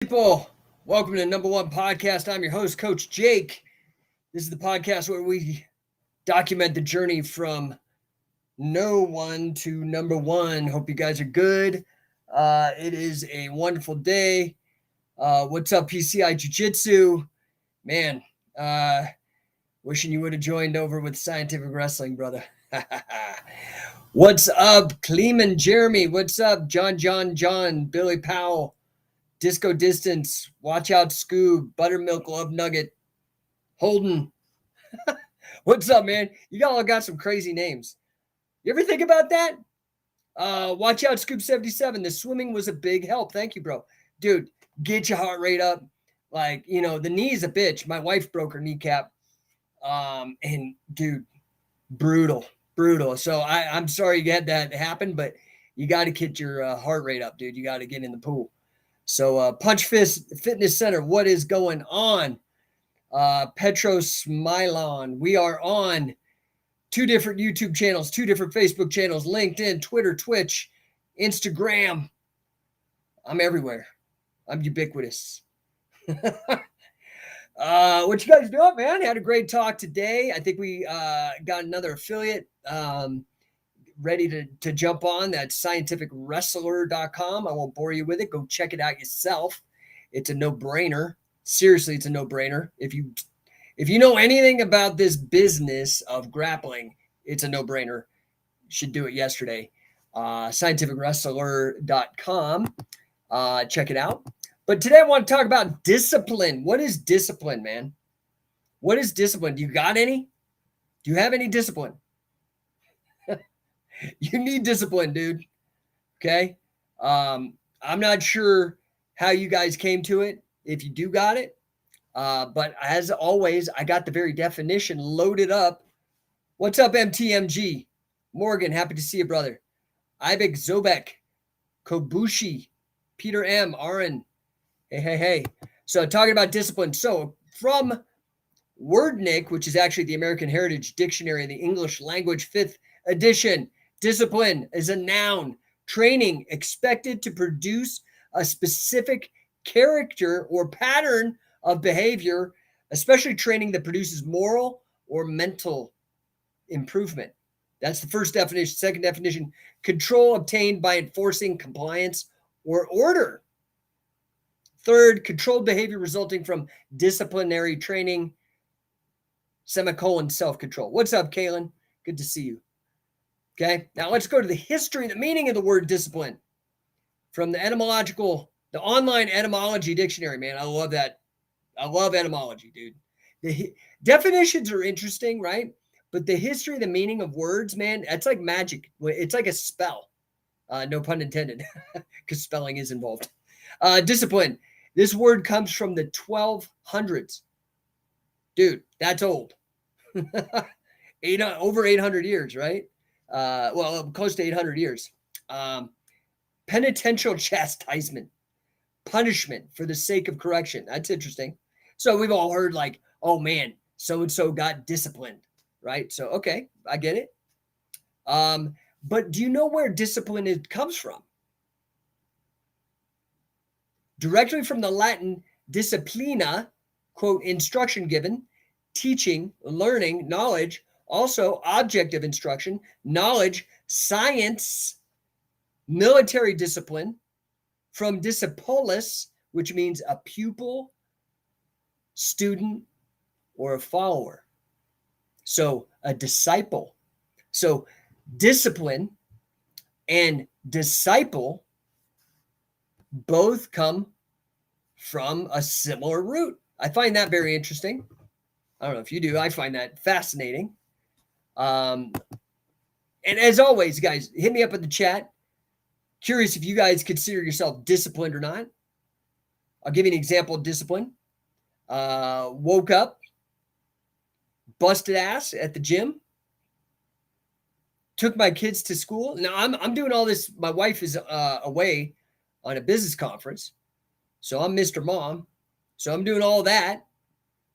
People, welcome to No1 Podcast. I'm your host, Coach Jake. This is the podcast where we document the journey from no one to number one. Hope you guys are good. It is a wonderful day. What's up, PCI Jiu-Jitsu? Man, wishing you would have joined over with Scientific Wrestling, brother. What's up, Kleeman Jeremy? What's up, John, Billy Powell? Disco Distance, Watch Out Scoob, Buttermilk Love Nugget, Holden. What's up, man? You all got some crazy names. You ever think about that? Watch Out Scoob 77. The swimming was a big help. Thank you, bro. Dude, get your heart rate up. Like, the knee's a bitch. My wife broke her kneecap. And dude, brutal. So I'm sorry you had that happen, but you got to get your heart rate up, dude. You got to get in the pool. So Punch Fist Fitness Center, what is going on? Petro Smilon, we are on 2 different YouTube channels, 2 different Facebook channels, LinkedIn, Twitter, Twitch, Instagram. I'm everywhere. I'm ubiquitous. What you guys doing, man? Had a great talk today. I think we got another affiliate ready to jump on. That's scientificwrestler.com. I won't bore you with it. Go check it out yourself. It's a no-brainer. Seriously, it's a no-brainer. If you know anything about this business of grappling, it's a no-brainer. You should do it yesterday. Scientificwrestler.com. Check it out. But today I want to talk about discipline. What is discipline, man? What is discipline? Do you got any? Do you have any discipline? You need discipline, dude. Okay. I'm not sure how you guys came to it, if you do got it. But as always, I got the very definition loaded up. What's up, MTMG? Morgan, happy to see you, brother. Ibek Zobek, Kobushi, Peter M, Aaron. Hey. So talking about discipline. So from Wordnik, which is actually the American Heritage Dictionary of the English Language, 5th edition, discipline is a noun, training expected to produce a specific character or pattern of behavior, especially training that produces moral or mental improvement. That's the first definition. Second definition, control obtained by enforcing compliance or order. Third, controlled behavior resulting from disciplinary training, self-control. What's up, Kaylin? Good to see you. Okay, now let's go to the history, the meaning of the word discipline from the online etymology dictionary, man. I love that. I love etymology, dude. The definitions are interesting, right? But the history, the meaning of words, man, that's like magic. It's like a spell. No pun intended, because spelling is involved. Discipline. This word comes from the 1200s. Dude, that's old. Over 800 years, right? Close to 800 years. Penitential chastisement, punishment for the sake of correction. That's interesting. So we've all heard like, oh man, so-and-so got disciplined, right? So, okay, I get it. But do you know where discipline comes from? Directly from the Latin disciplina, quote, instruction given, teaching, learning, knowledge, also object of instruction, knowledge, science, military discipline, from discipolis, which means a pupil, student, or a follower. So a disciple. So discipline and disciple both come from a similar root. I find that very interesting. I don't know if you do. I find that fascinating. And as always, guys, hit me up in the chat. Curious if you guys consider yourself disciplined or not. I'll give you an example of discipline. Woke up, busted ass at the gym, took my kids to school. Now I'm doing all this. My wife is away on a business conference, so I'm Mr. Mom. So I'm doing all that,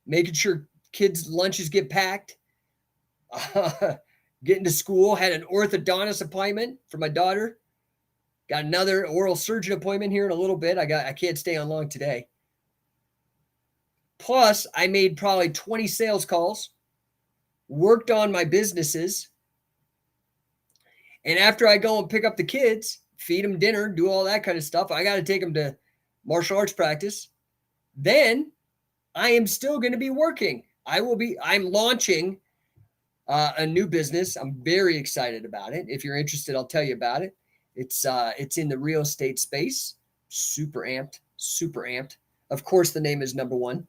making sure kids' lunches get packed, getting to school. Had an orthodontist appointment for my daughter. Got another oral surgeon appointment here in a little bit. I can't stay on long today. Plus, I made probably 20 sales calls, worked on my businesses. And after I go and pick up the kids, feed them dinner, do all that kind of stuff, I got to take them to martial arts practice. Then I am still going to be working. I'm launching a new business. I'm very excited about it. If you're interested, I'll tell you about it. It's in the real estate space. Super amped. Of course, the name is No1.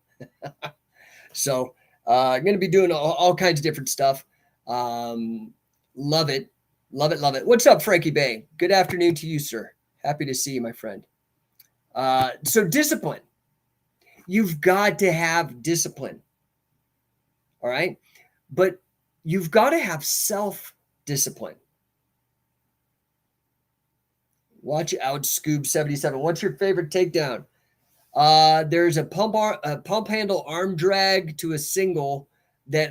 So I'm going to be doing all kinds of different stuff. Love it. What's up, Frankie Bay? Good afternoon to you, sir. Happy to see you, my friend. So discipline. You've got to have discipline. All right. But you've got to have self-discipline. Watch out, Scoob77. What's your favorite takedown? There's a pump handle arm drag to a single that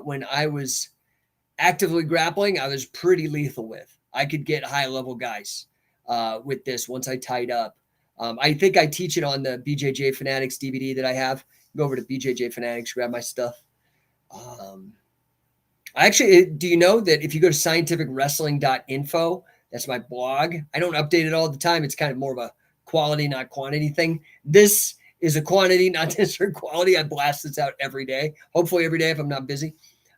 when I was actively grappling, I was pretty lethal with. I could get high-level guys with this once I tied up. I think I teach it on the BJJ Fanatics DVD that I have. Go over to BJJ Fanatics, grab my stuff. Do you know that if you go to scientificwrestling.info, that's my blog. I don't update it all the time. It's kind of more of a quality, not quantity thing. This is a quantity, not necessarily quality. I blast this out every day, hopefully every day if I'm not busy.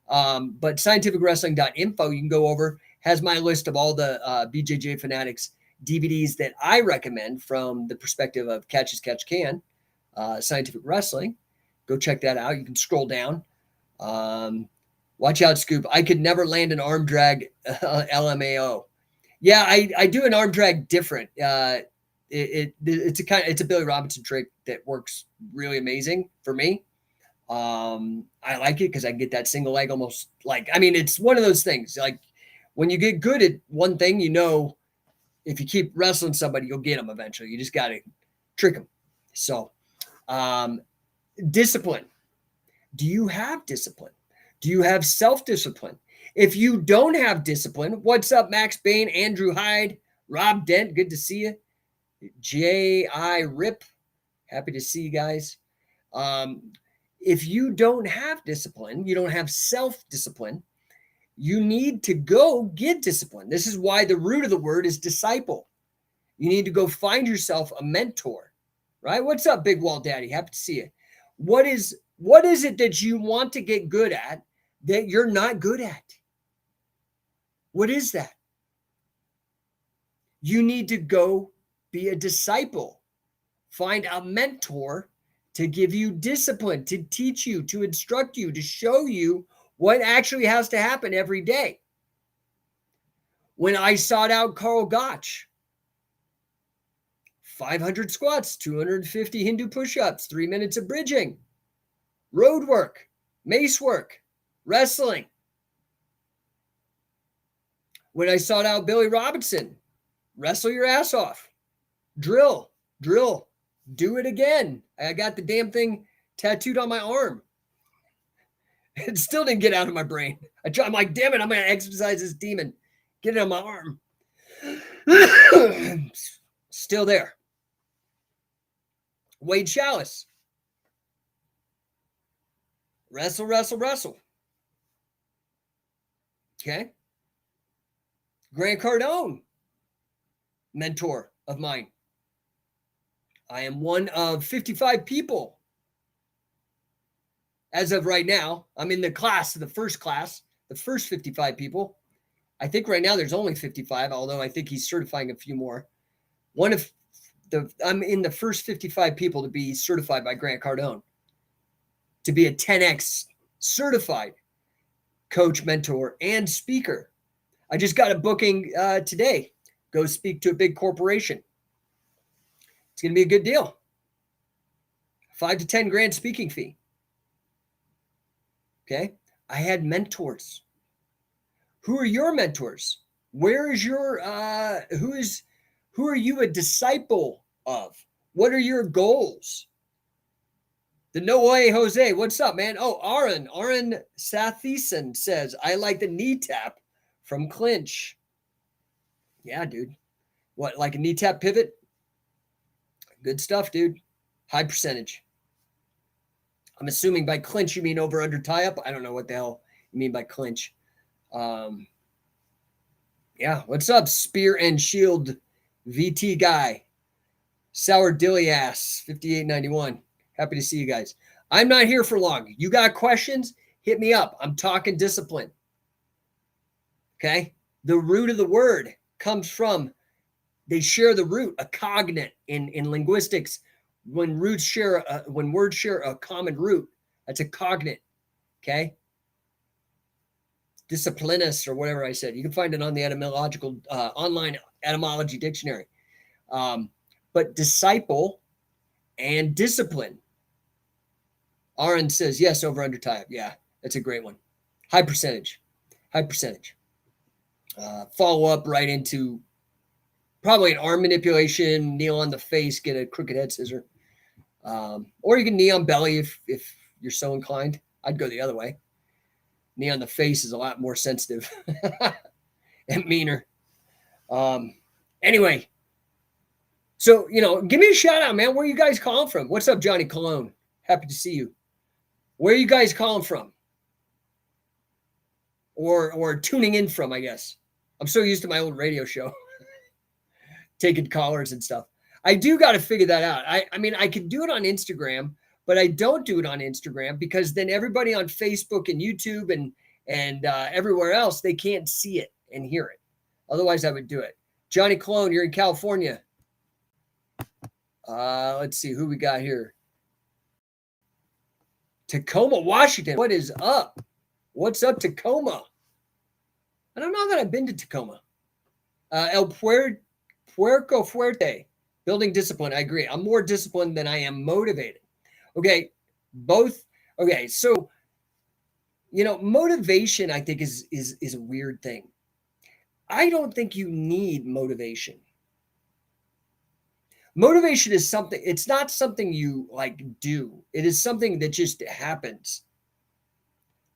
But scientificwrestling.info, you can go over, has my list of all the BJJ Fanatics DVDs that I recommend from the perspective of Catch as Catch Can, Scientific Wrestling. Go check that out. You can scroll down. Watch out, Scoop. I could never land an arm drag LMAO. Yeah, I do an arm drag different. It's a Billy Robinson trick that works really amazing for me. I like it because I can get that single leg almost it's one of those things. Like when you get good at one thing, if you keep wrestling somebody, you'll get them eventually. You just got to trick them. So, discipline. Do you have discipline? Do you have self-discipline? If you don't have discipline, what's up, Max Bain, Andrew Hyde, Rob Dent? Good to see you. J.I. Rip. Happy to see you guys. If you don't have discipline, you don't have self-discipline, you need to go get discipline. This is why the root of the word is disciple. You need to go find yourself a mentor, right? What's up, Big Wall Daddy? Happy to see you. What is it that you want to get good at that you're not good at? What is that? You need to go be a disciple. Find a mentor to give you discipline, to teach you, to instruct you, to show you what actually has to happen every day. When I sought out Carl Gotch, 500 squats, 250 Hindu push-ups, 3 minutes of bridging, road work, mace work, wrestling. When I sought out Billy Robinson, wrestle your ass off, drill, do it again. I got the damn thing tattooed on my arm. It still didn't get out of my brain. I'm like, damn it, I'm going to exercise this demon. Get it on my arm. Still there. Wade Chalice. Wrestle. Okay. Grant Cardone, mentor of mine. I am one of 55 people. As of right now, I'm in the first 55 people. I think right now there's only 55, although I think he's certifying a few more. I'm in the first 55 people to be certified by Grant Cardone, to be a 10X certified coach, mentor, and speaker. I just got a booking today. Go speak to a big corporation. It's going to be a good deal. 5 to 10 grand speaking fee. Okay. I had mentors. Who are your mentors? Where is your, who are you a disciple of? What are your goals? The No Way Jose, what's up, man? Oh, Aaron Sathisen says, I like the knee tap from clinch. Yeah, dude. What, like a knee tap pivot? Good stuff, dude. High percentage. I'm assuming by clinch you mean over under tie up. I don't know what the hell you mean by clinch. Yeah, what's up, Spear and Shield VT guy? Sour Dilly ass 5891. Happy to see you guys. I'm not here for long. You got questions? Hit me up. I'm talking discipline. Okay? The root of the word comes from, they share the root, a cognate in linguistics. When words share a common root, that's a cognate. Okay? Disciplinus or whatever I said. You can find it on the etymological online etymology dictionary. But disciple and discipline. Aaron says, yes, over under tie up. Yeah, that's a great one. High percentage. High percentage. Follow up right into probably an arm manipulation, kneel on the face, get a crooked head scissor. Or you can knee on belly if you're so inclined. I'd go the other way. Knee on the face is a lot more sensitive and meaner. Anyway, so, give me a shout out, man. Where are you guys calling from? What's up, Johnny Cologne? Happy to see you. Where are you guys calling from? Or tuning in from, I guess. I'm so used to my old radio show. Taking callers and stuff. I do got to figure that out. I mean, I could do it on Instagram, but I don't do it on Instagram because then everybody on Facebook and YouTube and everywhere else, they can't see it and hear it. Otherwise, I would do it. Johnny Cologne, you're in California. Let's see who we got here. Tacoma, Washington. What is up? What's up, Tacoma? I don't know that I've been to Tacoma. El Puerco Fuerte. Building discipline. I agree. I'm more disciplined than I am motivated. Okay. Both. Okay. So, motivation, I think, is a weird thing. I don't think you need motivation. Motivation is something, it's not something you do. It is something that just happens.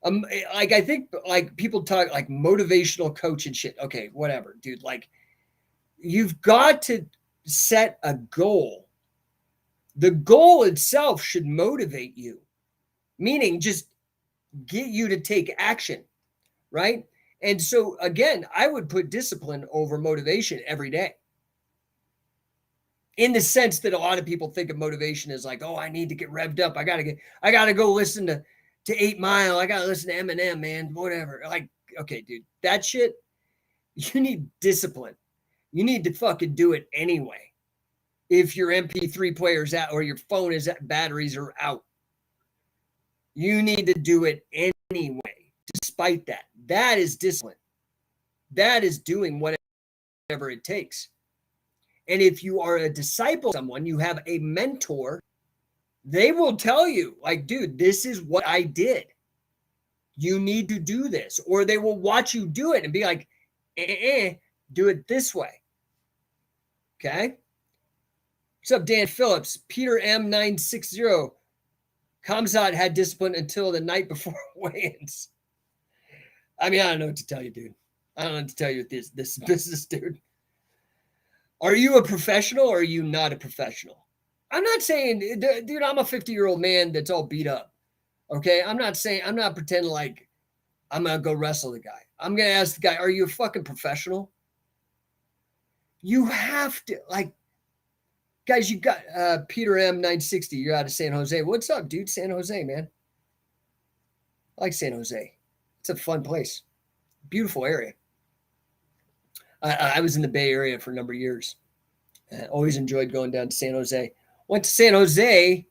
I think people talk like motivational coach and shit. Okay, whatever, dude. You've got to set a goal. The goal itself should motivate you, meaning just get you to take action, right? And so again, I would put discipline over motivation every day. In the sense that a lot of people think of motivation as oh, I need to get revved up. I gotta go listen to 8 Mile. I gotta listen to Eminem, man, whatever. Okay, dude, that shit, you need discipline. You need to fucking do it anyway. If your MP3 player's out or your phone is at, batteries are out, you need to do it anyway, despite that. That is discipline. That is doing whatever it takes. And if you are a disciple of someone, you have a mentor, they will tell you, dude, this is what I did. You need to do this. Or they will watch you do it and be like, do it this way. Okay? What's up, Dan Phillips? Peter M960. Kamzat had discipline until the night before weigh-ins. I mean, I don't know what to tell you, dude. I don't know what to tell you with this business, dude. Are you a professional or are you not a professional? I'm not saying, dude, I'm a 50-year-old man that's all beat up. Okay? I'm not pretending I'm going to go wrestle the guy. I'm going to ask the guy, are you a fucking professional? You have to, guys, you got Peter M960. You're out of San Jose. What's up, dude? San Jose, man. I like San Jose. It's a fun place. Beautiful area. I was in the Bay Area for a number of years. Always enjoyed going down to San Jose. Went to San Jose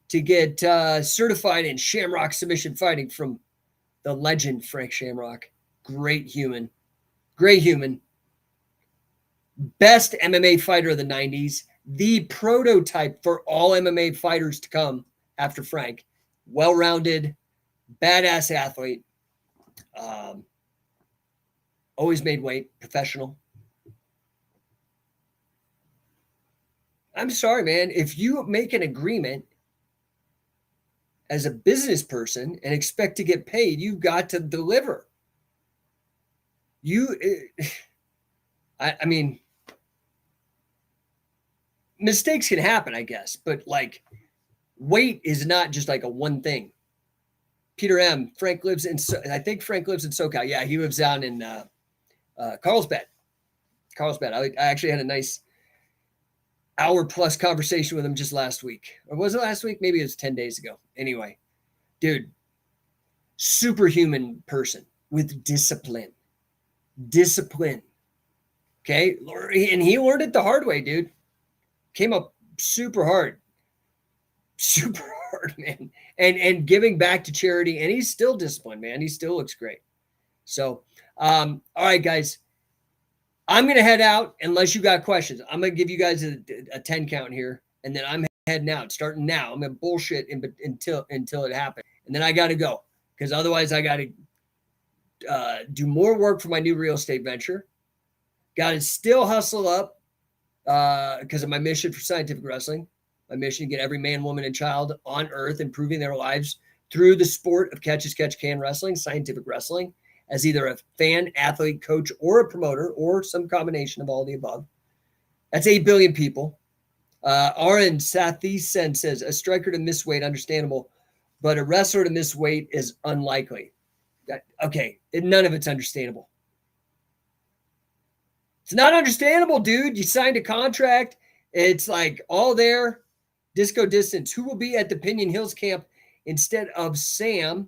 to get certified in Shamrock submission fighting from the legend Frank Shamrock. Great human. Great human. Best MMA fighter of the 90s. The prototype for all MMA fighters to come after Frank. Well-rounded, badass athlete. Always made weight, professional. I'm sorry, man. If you make an agreement as a business person and expect to get paid, you've got to deliver. I mean, mistakes can happen, I guess, but like weight is not just like a one thing. Peter M. Frank lives in, I think Frank lives in SoCal. Yeah, he lives down in Carlsbad. Carlsbad. I actually had a nice hour-plus conversation with him just last week. Or was it last week? Maybe it was 10 days ago. Anyway, dude, superhuman person with discipline. Discipline. Okay? And he learned it the hard way, dude. Came up super hard. Super hard, man. And giving back to charity. And he's still disciplined, man. He still looks great. So, all right, guys. I'm going to head out unless you got questions. I'm going to give you guys a 10 count here, and then I'm heading out, starting now. I'm going to bullshit until it happens. And then I got to go because otherwise I got to do more work for my new real estate venture. Got to still hustle up because of my mission for scientific wrestling. My mission to get every man, woman, and child on earth improving their lives through the sport of catch-as-catch-can wrestling, scientific wrestling, as either a fan, athlete, coach, or a promoter, or some combination of all the above. That's 8 billion people. Aaron Sathisen says, a striker to miss weight, understandable, but a wrestler to miss weight is unlikely. Okay, none of it's understandable. It's not understandable, dude. You signed a contract. It's like all there. Disco distance. Who will be at the Pinion Hills camp instead of Sam?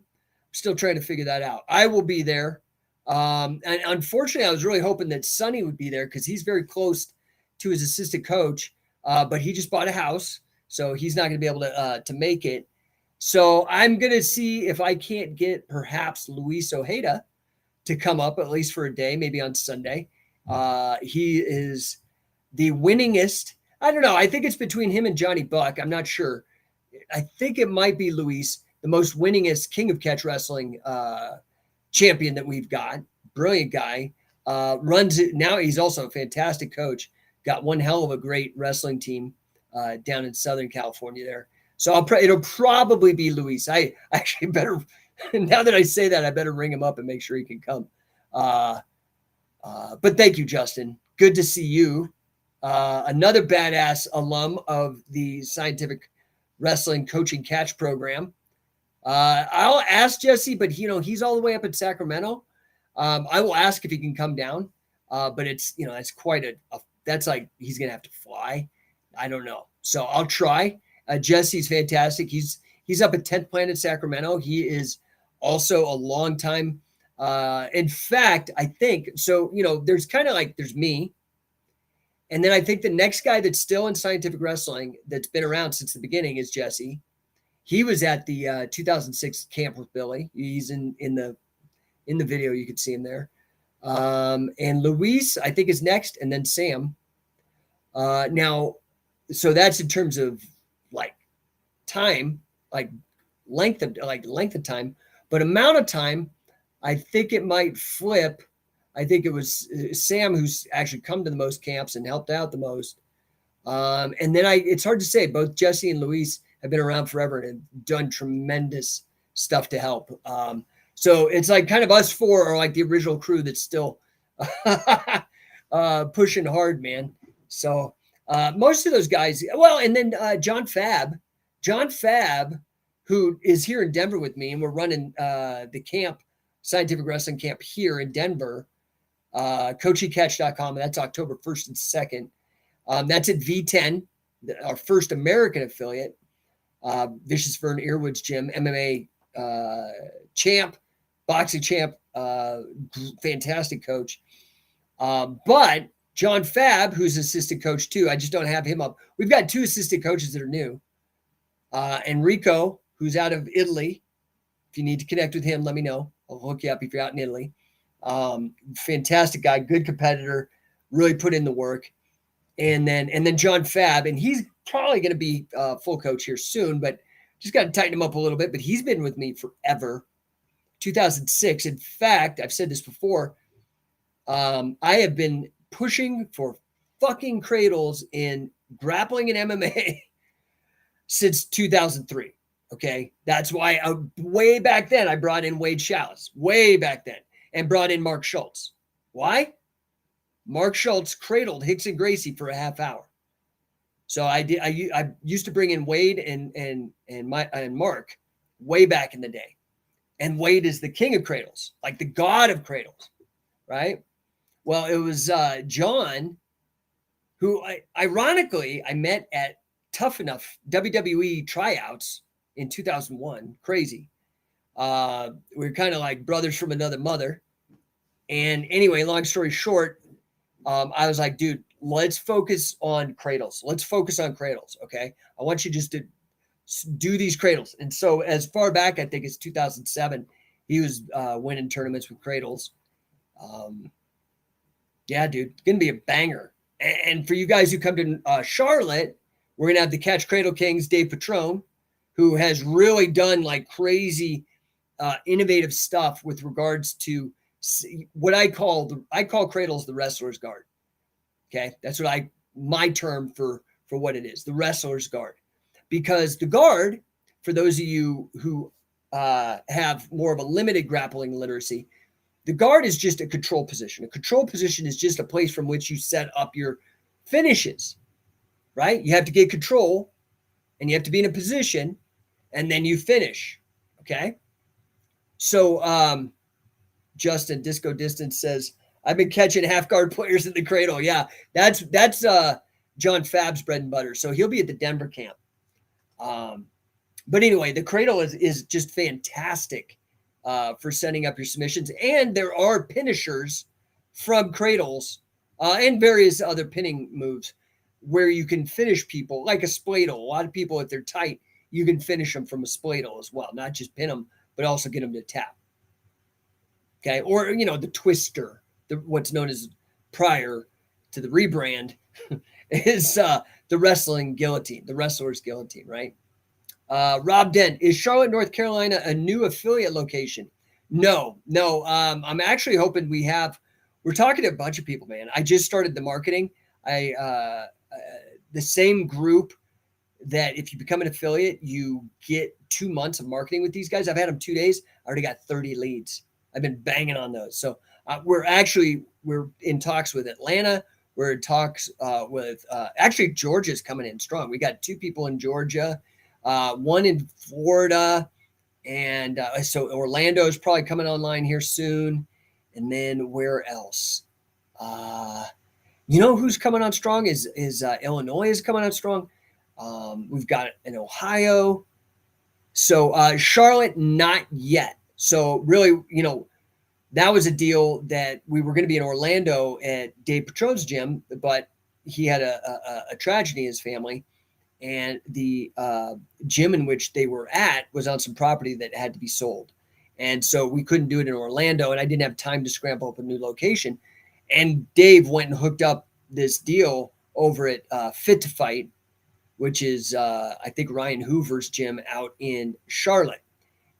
Still trying to figure that out. I will be there. And unfortunately, I was really hoping that Sonny would be there because he's very close to his assistant coach, but he just bought a house, so he's not going to be able to make it. So I'm going to see if I can't get perhaps Luis Ojeda to come up at least for a day, maybe on Sunday. He is the winningest. I don't know. I think it's between him and Johnny Buck. I'm not sure. I think it might be Luis, the most winningest King of Catch Wrestling champion that we've got. Brilliant guy. Runs it now. He's also a fantastic coach. Got one hell of a great wrestling team down in Southern California there. So it'll probably be Luis. I actually better, now that I say that, I better ring him up and make sure he can come. But thank you, Justin. Good to see you. Another badass alum of the Scientific Wrestling Coaching Catch Program. I'll ask Jesse, but he's all the way up in Sacramento. I will ask if he can come down. But it's quite that's like, he's going to have to fly. I don't know. So I'll try. Jesse's fantastic. He's up at 10th Planet Sacramento. He is also a long time. In fact, I think, so, there's kind of like, there's me. And then I think the next guy that's still in scientific wrestling that's been around since the beginning is Jesse. He was at the 2006 camp with Billy. He's in the video. You could see him there. And Luis, I think, is next, and then Sam. Now, so that's in terms of like time, like length of time, but amount of time. I think it might flip. I think it was Sam who's actually come to the most camps and helped out the most. And then it's hard to say. Both Jesse and Luis have been around forever and done tremendous stuff to help. So it's like kind of us four are like the original crew that's still pushing hard, man. So most of those guys, well, and then John Fab, who is here in Denver with me, and we're running the camp, Scientific Wrestling Camp here in Denver, coachycatch.com, and that's October 1st and 2nd. That's at V10, our first American affiliate. Vicious Vern Earwood's gym, MMA champ, boxing champ, fantastic coach. But John Fab, who's assistant coach too, I just don't have him up. We've got two assistant coaches that are new. Enrico, who's out of Italy. If you need to connect with him, let me know. I'll hook you up if you're out in Italy. Fantastic guy, good competitor, really put in the work. And then John Fab, and he's probably going to be full coach here soon, but just got to tighten him up a little bit. But he's been with me forever, 2006. In fact, I've said this before. I have been pushing for fucking cradles in grappling and MMA since 2003. Okay, that's why way back then I brought in Wade Chalice, way back then, and brought in Mark Schultz. Why? Mark Schultz cradled Hickson Gracie for a half hour. So I used to bring in Wade and Mark way back in the day. And Wade is the king of cradles, like the god of cradles, right? Well, it was John who ironically I met at Tough Enough WWE tryouts in 2001. Crazy. We were kind of like brothers from another mother. And anyway, long story short, I was like, dude, let's focus on cradles. Let's focus on cradles. Okay. I want you just to do these cradles. And so as far back, I think it's 2007, he was winning tournaments with cradles. Yeah, dude, it's going to be a banger. And for you guys who come to Charlotte, we're going to have the Catch Cradle Kings, Dave Patrone, who has really done like crazy innovative stuff with regards to what I call cradles the wrestler's guard. Okay, that's what my term for what it is, the wrestler's guard, because the guard, for those of you who have more of a limited grappling literacy, the guard is just a control position. A control position is just a place from which you set up your finishes, right? You have to get control and you have to be in a position and then you finish. Okay. So, Justin Disco Distance says, I've been catching half guard players in the cradle. Yeah, that's John Fab's bread and butter. So he'll be at the Denver camp. But anyway, the cradle is just fantastic for setting up your submissions. And there are finishers from cradles and various other pinning moves where you can finish people like a spladle. A lot of people, if they're tight, you can finish them from a spladle as well, not just pin them, but also get them to tap. Okay. Or, the twister, what's known as prior to the rebrand is the wrestling guillotine, the wrestler's guillotine, right? Rob Dent, is Charlotte, North Carolina a new affiliate location? No. I'm actually hoping we're talking to a bunch of people, man. I just started the marketing. The same group that if you become an affiliate, you get 2 months of marketing with these guys. I've had them 2 days. I already got 30 leads. I've been banging on those. So we're in talks with Atlanta. We're in talks with actually Georgia's coming in strong. We got 2 people in Georgia, 1 in Florida, and so Orlando is probably coming online here soon. And then where else? Who's coming on strong is Illinois is coming on strong. We've got in Ohio. So Charlotte, not yet. So really, that was a deal that we were going to be in Orlando at Dave Patrone's gym, but he had a tragedy in his family, and the gym in which they were at was on some property that had to be sold. And so we couldn't do it in Orlando, and I didn't have time to scramble up a new location. And Dave went and hooked up this deal over at Fit to Fight, which is, I think, Ryan Hoover's gym out in Charlotte.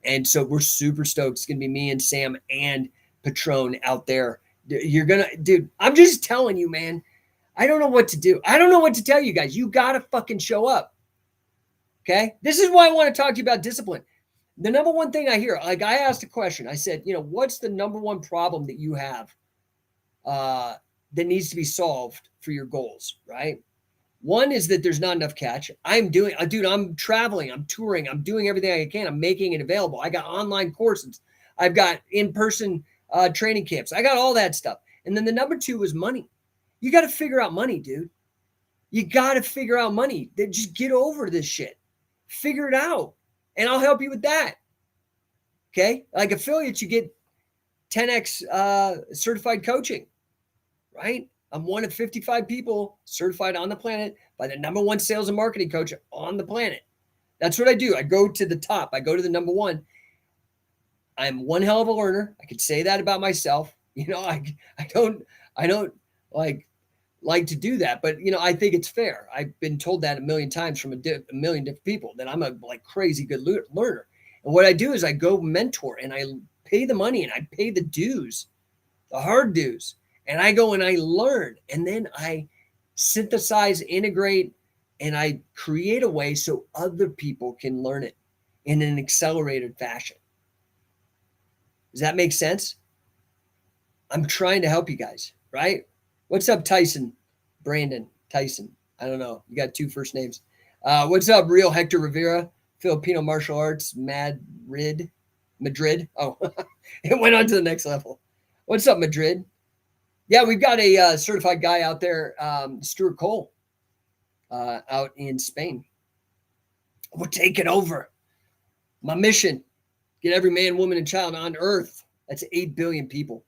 And so we're super stoked. It's going to be me and Sam and Patrone out there. Dude, I'm just telling you, man, I don't know what to do. I don't know what to tell you guys. You got to fucking show up. Okay. This is why I want to talk to you about discipline. The number one thing I hear, like I asked a question, I said, what's the number one problem that you have that needs to be solved for your goals, right? One is that there's not enough catch. I'm traveling, I'm touring, I'm doing everything I can. I'm making it available. I got online courses. I've got in-person training camps. I got all that stuff. And then the number 2 was money. You got to figure out money, dude. You got to figure out money. Just get over this shit. Figure it out. And I'll help you with that. Okay? Like affiliates, you get 10x certified coaching, right? I'm one of 55 people certified on the planet by the number 1 sales and marketing coach on the planet. That's what I do. I go to the top. I go to the number 1. I'm one hell of a learner. I could say that about myself. I don't like to do that, but I think it's fair. I've been told that a million times from a million different people that I'm a crazy good learner. And what I do is I go mentor and I pay the money and I pay the dues, the hard dues. And I go and I learn, and then I synthesize, integrate, and I create a way so other people can learn it in an accelerated fashion. Does that make sense? I'm trying to help you guys, right? What's up, Tyson? Brandon Tyson. I don't know. You got 2 first names. What's up, Real Hector Rivera, Filipino martial arts, Madrid. Oh, it went on to the next level. What's up, Madrid? Yeah, we've got a certified guy out there, Stuart Cole, out in Spain. We're taking over. My mission, get every man, woman, and child on earth. That's 8 billion people.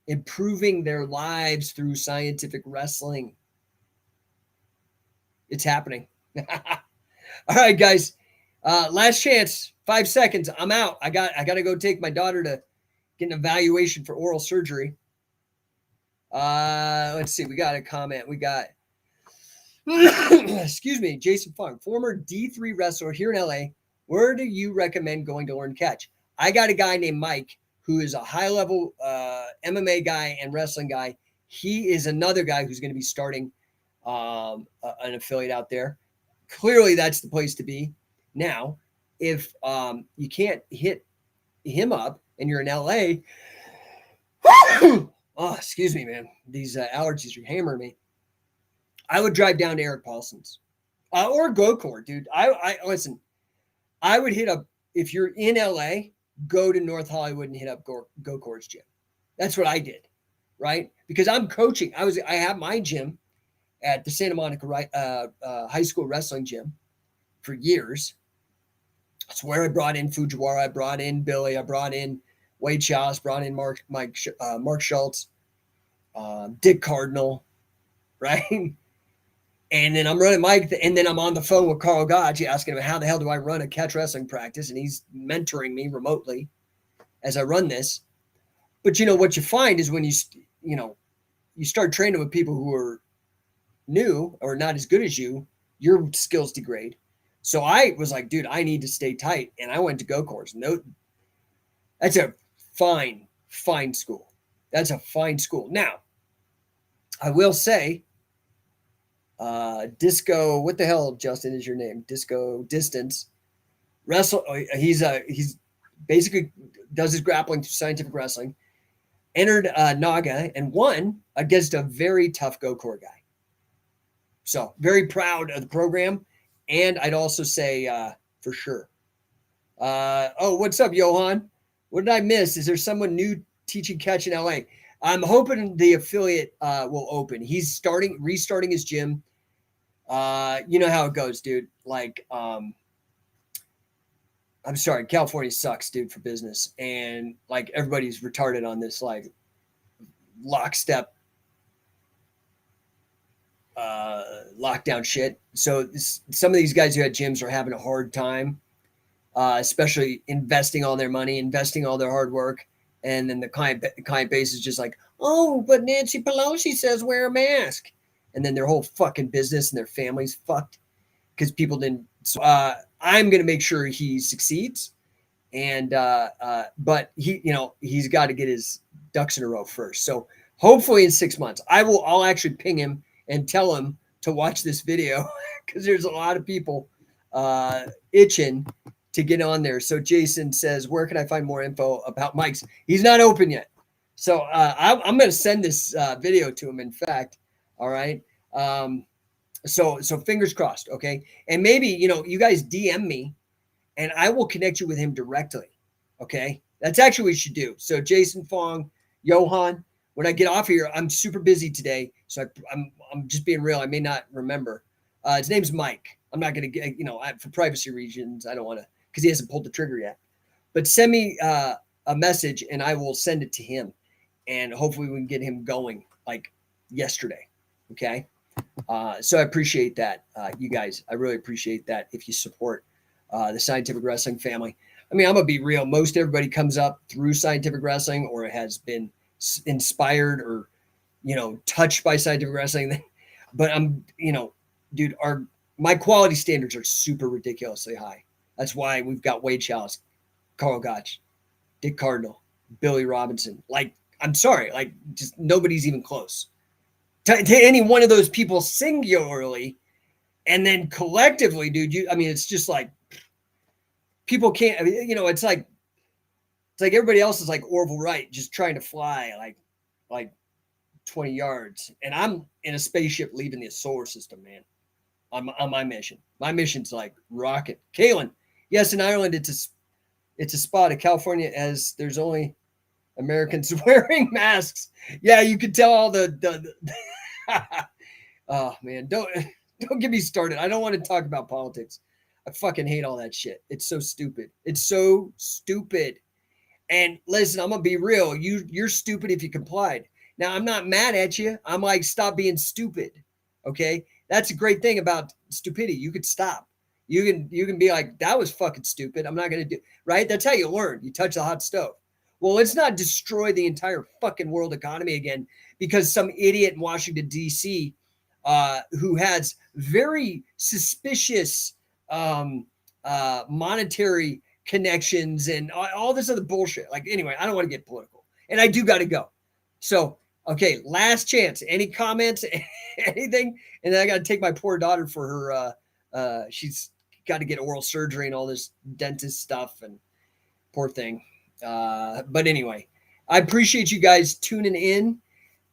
Improving their lives through scientific wrestling. It's happening. All right, guys. Last chance. 5 seconds. I'm out. I got to go take my daughter to get an evaluation for oral surgery. Let's see. We got a comment. We got, excuse me, Jason Funk, former D3 wrestler here in LA. Where do you recommend going to learn catch? I got a guy named Mike who is a high-level MMA guy and wrestling guy. He is another guy who's going to be starting an affiliate out there. Clearly, that's the place to be. Now, if you can't hit him up and you're in LA, oh, excuse me, man. These allergies are hammering me. I would drive down to Eric Paulson's or GoCore, dude. I listen. I would hit up, if you're in LA, go to North Hollywood and hit up GoCore's gym. That's what I did, right? Because I'm coaching. I have my gym at the Santa Monica high school wrestling gym for years. That's where I brought in Fujiwara. I brought in Billy. I brought in Wade Chalice. Brought in Mark Schultz, Dick Cardinal, right? And then I'm running Mike, and then I'm on the phone with Carl Gotch asking him, how the hell do I run a catch wrestling practice? And he's mentoring me remotely as I run this. But, what you find is when you start training with people who are new or not as good as you, your skills degrade. So I was like, dude, I need to stay tight. And I went to GoCore's. No, that's a fine school. That's a fine school. Now, I will say, Disco, what the hell, Justin, is your name? Disco Distance Wrestle. He's basically does his grappling through scientific wrestling. Entered Naga and won against a very tough GoCore guy. So very proud of the program. And I'd also say for sure. What's up, Johan? What did I miss? Is there someone new teaching catch in LA? I'm hoping the affiliate will open. He's restarting his gym. You know how it goes, dude. Like, I'm sorry, California sucks, dude, for business. And like everybody's retarded on this, like lockstep lockdown shit. So some of these guys who had gyms are having a hard time, especially investing all their money, investing all their hard work. And then the client base is just like, oh, but Nancy Pelosi says wear a mask. And then their whole fucking business and their family's fucked because people didn't. So I'm going to make sure he succeeds. And but he's got to get his ducks in a row first. So hopefully in 6 months, I'll actually ping him and tell him to watch this video because there's a lot of people itching to get on there. So Jason says, where can I find more info about Mike's? He's not open yet. So I'm going to send this video to him, in fact. All right. So fingers crossed. Okay. And maybe, you guys DM me and I will connect you with him directly. Okay. That's actually what you should do. So Jason Fong, Johan, when I get off here, I'm super busy today. So I'm just being real. I may not remember. His name's Mike. I'm not going to get, for privacy reasons, I don't want to, because he hasn't pulled the trigger yet. But send me a message and I will send it to him. And hopefully we can get him going like yesterday. Okay. So I appreciate that, you guys. I really appreciate that if you support the Scientific Wrestling family. I mean, I'm going to be real. Most everybody comes up through Scientific Wrestling or has been inspired or, touched by Scientific Wrestling. But dude, my quality standards are super ridiculously high. That's why we've got Wade Chalice, Carl Gotch, Dick Cardinal, Billy Robinson. Like, I'm sorry, like just nobody's even close to any one of those people singularly. And then collectively, dude, it's just like people can't, it's like everybody else is like Orville Wright, just trying to fly like 20 yards. And I'm in a spaceship leaving the solar system, man, on my mission. My mission's like rocket. Kaylin, yes, in Ireland, it's a spot of California as there's only Americans wearing masks. Yeah, you could tell all the oh man, don't get me started. I don't want to talk about politics. I fucking hate all that shit. It's so stupid. It's so stupid. And listen, I'm gonna be real. You're stupid if you complied. Now I'm not mad at you. I'm like, stop being stupid. Okay, that's a great thing about stupidity. You could stop. You can be like, that was fucking stupid. I'm not gonna do right. That's how you learn. You touch the hot stove. Well, let's not destroy the entire fucking world economy again because some idiot in Washington D.C. Who has very suspicious monetary connections and all this other bullshit. Like, anyway, I don't want to get political, and I do got to go. So, okay, last chance. Any comments, anything? And then I got to take my poor daughter for her. She's got to get oral surgery and all this dentist stuff, and poor thing. But anyway, I appreciate you guys tuning in.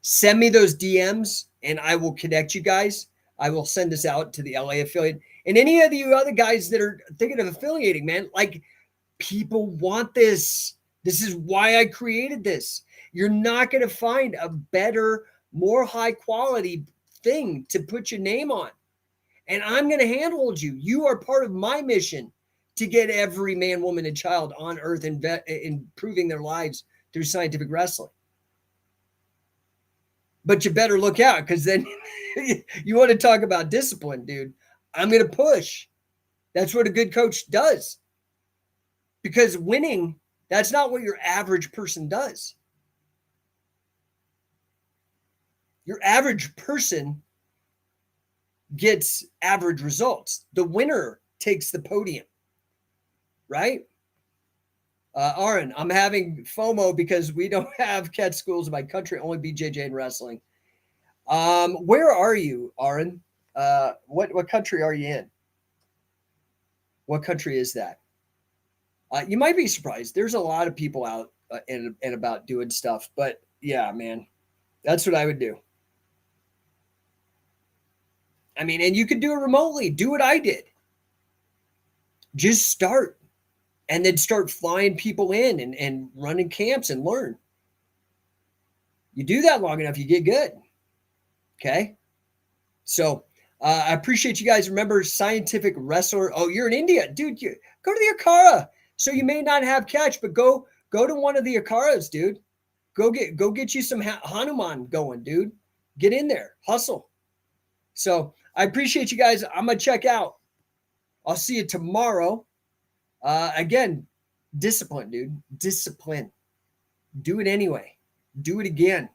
Send me those DMs, and I will connect you guys. I will send this out to the LA affiliate and any of you other guys that are thinking of affiliating, man. Like, people want this. This is why I created this. You're not going to find a better, more high quality thing to put your name on. And I'm going to handhold you. You are part of my mission to get every man, woman, and child on earth improving their lives through scientific wrestling. But you better look out, because then you want to talk about discipline, dude. I'm going to push. That's what a good coach does. Because winning, that's not what your average person does. Your average person gets average results. The winner takes the podium, right? Aaron, I'm having FOMO because we don't have catch schools in my country, only BJJ and wrestling. Where are you, Aaron? What country are you in? What country is that? You might be surprised. There's a lot of people out and about doing stuff, but yeah, man, that's what I would do. I mean, and you could do it remotely. Do what I did. Just start. And then start flying people in and running camps and learn. You do that long enough, you get good. Okay? So I appreciate you guys. Remember, scientific wrestler. Oh, you're in India. Dude, go to the Akara. So you may not have catch, but go to one of the Akaras, dude. Go get you some Hanuman going, dude. Get in there. Hustle. So I appreciate you guys. I'm going to check out. I'll see you tomorrow. Again, discipline, dude. Discipline. Do it anyway. Do it again.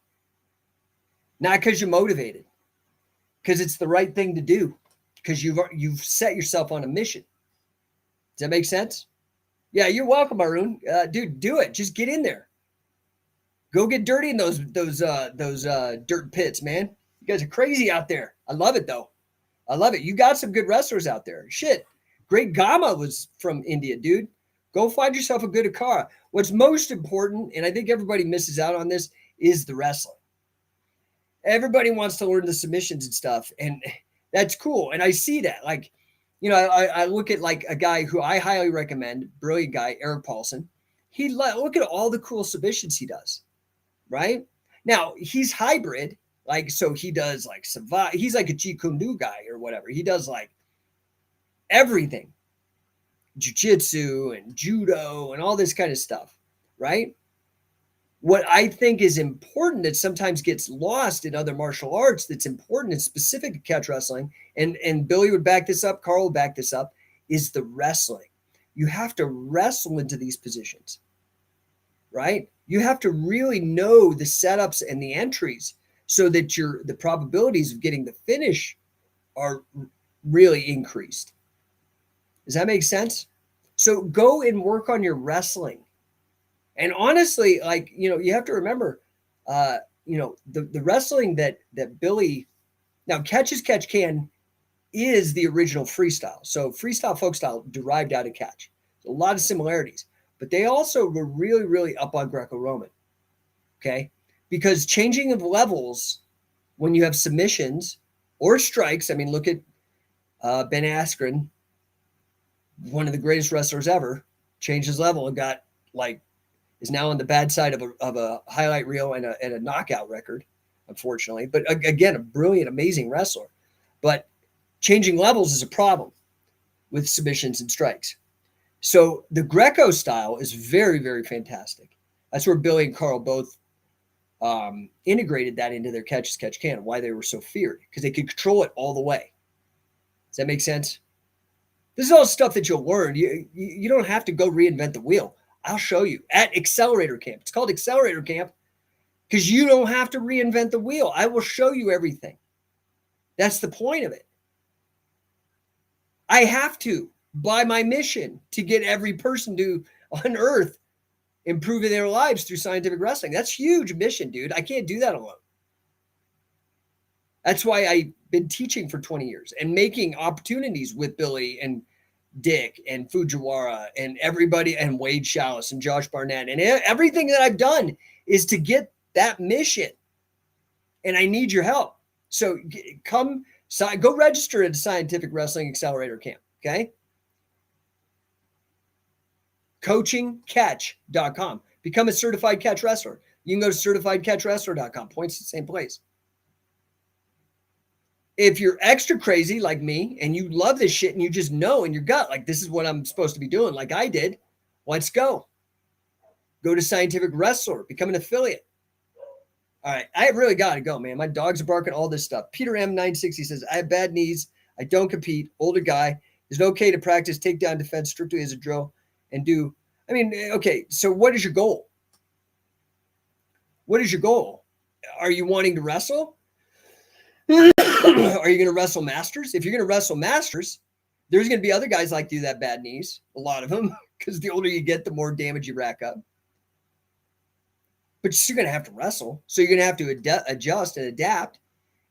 Not because you're motivated. Because it's the right thing to do. Because you've set yourself on a mission. Does that make sense? Yeah, you're welcome, Arun. Dude, do it. Just get in there. Go get dirty in those dirt pits, man. You guys are crazy out there. I love it, though. I love it. You got some good wrestlers out there. Shit. Great Gama was from India, dude. Go find yourself a good Akara. What's most important, and I think everybody misses out on this, is the wrestling. Everybody wants to learn the submissions and stuff, and that's cool. And I see that. Like, you know, I look at like a guy who I highly recommend, brilliant guy, Eric Paulson. Look at all the cool submissions he does, right? Now, he's hybrid. Like, so he does like Savate. He's like a Jeet Kune Do guy or whatever. He does like everything, jiu-jitsu and judo and all this kind of stuff, right? What I think is important that sometimes gets lost in other martial arts that's important and specific to catch wrestling, and Billy would back this up, Carl would back this up, is the wrestling. You have to wrestle into these positions, right? You have to really know the setups and the entries so that the probabilities of getting the finish are really increased. Does that make sense? So go and work on your wrestling. And honestly, like, you know, you have to remember, you know, the wrestling that Billy, now Catch as Catch Can is the original freestyle. So freestyle folk style derived out of catch. A lot of similarities, but they also were really, really up on Greco-Roman. Okay. because changing of levels when you have submissions or strikes, I mean, look at Ben Askren, one of the greatest wrestlers ever, changed his level and got is now on the bad side of a highlight reel and a knockout record, unfortunately. But again, a brilliant, amazing wrestler. But changing levels is a problem with submissions and strikes. So the Greco style is very, very fantastic. That's where Billy and Carl both integrated that into their catch as catch can, why they were so feared, because they could control it all the way. Does that make sense? This is all stuff that you'll learn. You don't have to go reinvent the wheel. I'll show you at Accelerator Camp. It's called Accelerator Camp because you don't have to reinvent the wheel. I will show you everything. That's the point of it. I have to, by my mission, to get every person on earth improving their lives through scientific wrestling. That's a huge mission, dude. I can't do that alone. That's why I've been teaching for 20 years and making opportunities with Billy and Dick and Fujiwara and everybody and Wade Chalice and Josh Barnett. And everything that I've done is to get that mission. And I need your help. So go register at Scientific Wrestling Accelerator Camp. Okay. coachingcatch.com. Become a certified catch wrestler. You can go to certifiedcatchwrestler.com. Points to the same place. If you're extra crazy like me and you love this shit and you just know in your gut, like this is what I'm supposed to be doing, like I did, let's go. Go to Scientific Wrestler, become an affiliate. All right, I really got to go, man. My dogs are barking, all this stuff. Peter M960 says, I have bad knees. I don't compete. Older guy. Is it okay to practice takedown defense strictly as a drill and do? I mean, okay, so what is your goal? What is your goal? Are you wanting to wrestle? Are you going to wrestle masters? If you're going to wrestle masters, there's going to be other guys like you that have bad knees, a lot of them, because the older you get, the more damage you rack up. But you're going to have to wrestle. So you're going to have to adjust and adapt.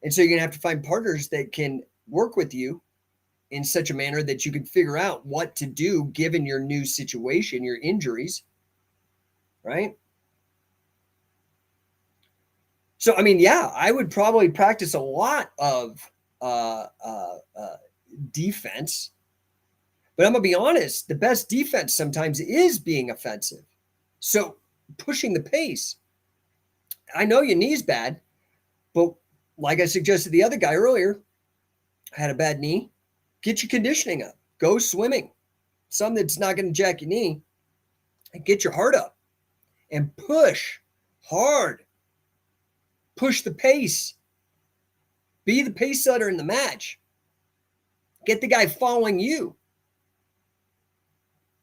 And so you're going to have to find partners that can work with you in such a manner that you can figure out what to do given your new situation, your injuries, right? So, I mean, yeah, I would probably practice a lot of defense. But I'm going to be honest, the best defense sometimes is being offensive. So pushing the pace. I know your knee's bad, but like I suggested the other guy earlier, I had a bad knee. Get your conditioning up. Go swimming. Something that's not going to jack your knee. And get your heart up. And push hard. Push the pace. Be the pace setter in the match. Get the guy following you.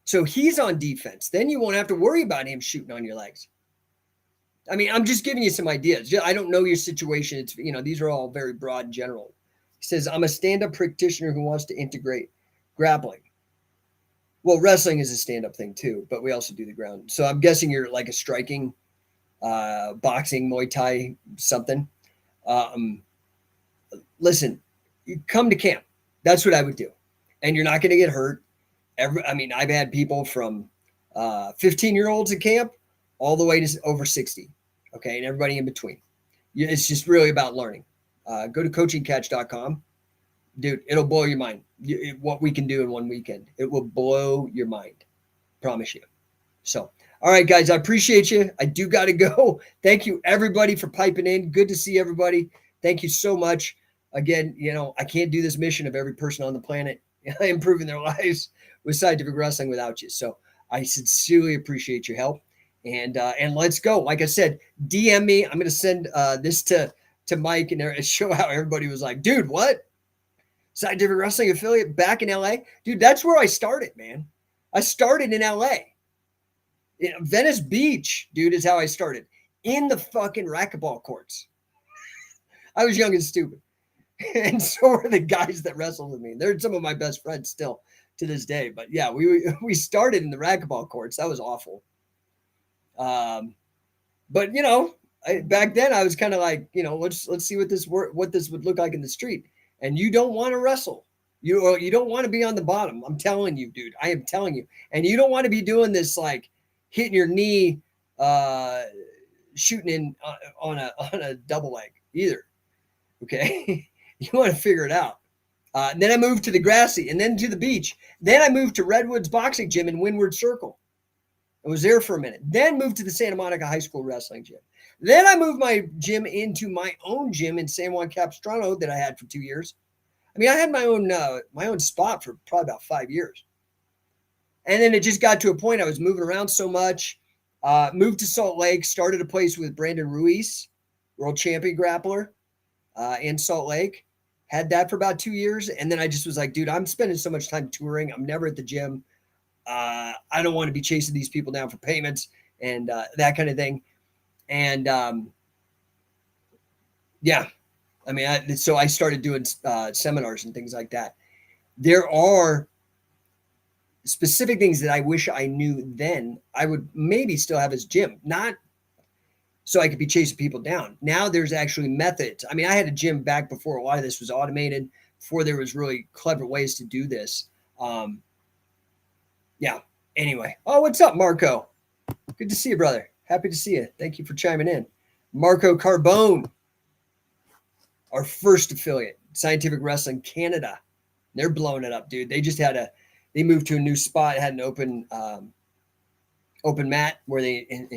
So he's on defense. Then you won't have to worry about him shooting on your legs. I mean, I'm just giving you some ideas. I don't know your situation. It's, these are all very broad and general. He says, I'm a stand-up practitioner who wants to integrate grappling. Well, wrestling is a stand-up thing too, but we also do the ground. So I'm guessing you're like a striking, boxing, Muay Thai, something. Listen, you come to camp. That's what I would do. And you're not going to get hurt. I've had people from 15-year-olds at camp all the way to over 60. Okay. And everybody in between. It's just really about learning. Go to coachingcatch.com. Dude, it'll blow your mind. What we can do in one weekend. It will blow your mind. Promise you. So, all right, guys, I appreciate you. I do got to go. Thank you, everybody, for piping in. Good to see everybody. Thank you so much. Again, I can't do this mission of every person on the planet improving their lives with scientific wrestling without you. So I sincerely appreciate your help. And let's go. Like I said, DM me. I'm going to send this to Mike and show how everybody was like, dude, what? Scientific Wrestling affiliate back in LA? Dude, that's where I started, man. I started in LA. Venice Beach, dude, is how I started. In the fucking racquetball courts. I was young and stupid. And so are the guys that wrestled with me. They're some of my best friends still to this day. But yeah, we started in the racquetball courts. That was awful. But back then I was kind of like, let's see what this would look like in the street. And you don't want to wrestle. You don't want to be on the bottom. I'm telling you, dude. I am telling you. And you don't want to be doing this like hitting your knee shooting in on a double leg either. Okay. You want to figure it out. Then I moved to the grassy and then to the beach. Then I moved to Redwoods Boxing Gym in Windward Circle. I was there for a minute. Then moved to the Santa Monica High School Wrestling Gym. Then I moved my gym into my own gym in San Juan Capistrano that I had for 2 years. I mean, I had my own spot for probably about 5 years. And then it just got to a point I was moving around so much. Moved to Salt Lake, started a place with Brandon Ruiz, world champion grappler in Salt Lake. Had that for about 2 years. And then I just was like, dude, I'm spending so much time touring. I'm never at the gym. I don't want to be chasing these people down for payments and that kind of thing. And yeah, I mean, so I started doing seminars and things like that. There are specific things that I wish I knew then. I would maybe still have his gym, not so I could be chasing people down. Now there's actually methods. I mean, I had a gym back before a lot of this was automated, before there was really clever ways to do this. Yeah. Anyway. Oh, what's up, Marco? Good to see you, brother. Happy to see you. Thank you for chiming in. Marco Carbone, our first affiliate, Scientific Wrestling Canada. They're blowing it up, dude. They moved to a new spot, had an open mat where they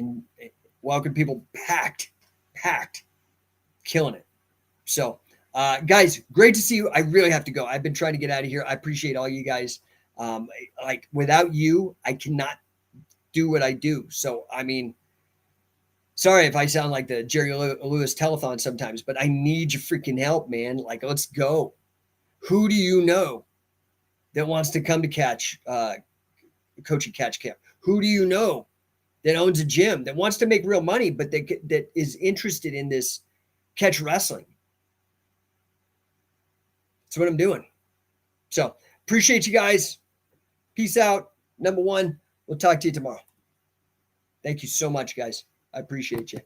welcome people, packed, killing it. So, guys, great to see you. I really have to go. I've been trying to get out of here. I appreciate all you guys. Like without you, I cannot do what I do. So, I mean, sorry if I sound like the Jerry Lewis telethon sometimes, but I need your freaking help, man. Like, let's go. Who do you know that wants to come to coaching catch camp? Who do you know that owns a gym that wants to make real money, but that is interested in this catch wrestling? That's what I'm doing. So appreciate you guys. Peace out. Number one, we'll talk to you tomorrow. Thank you so much, guys. I appreciate you.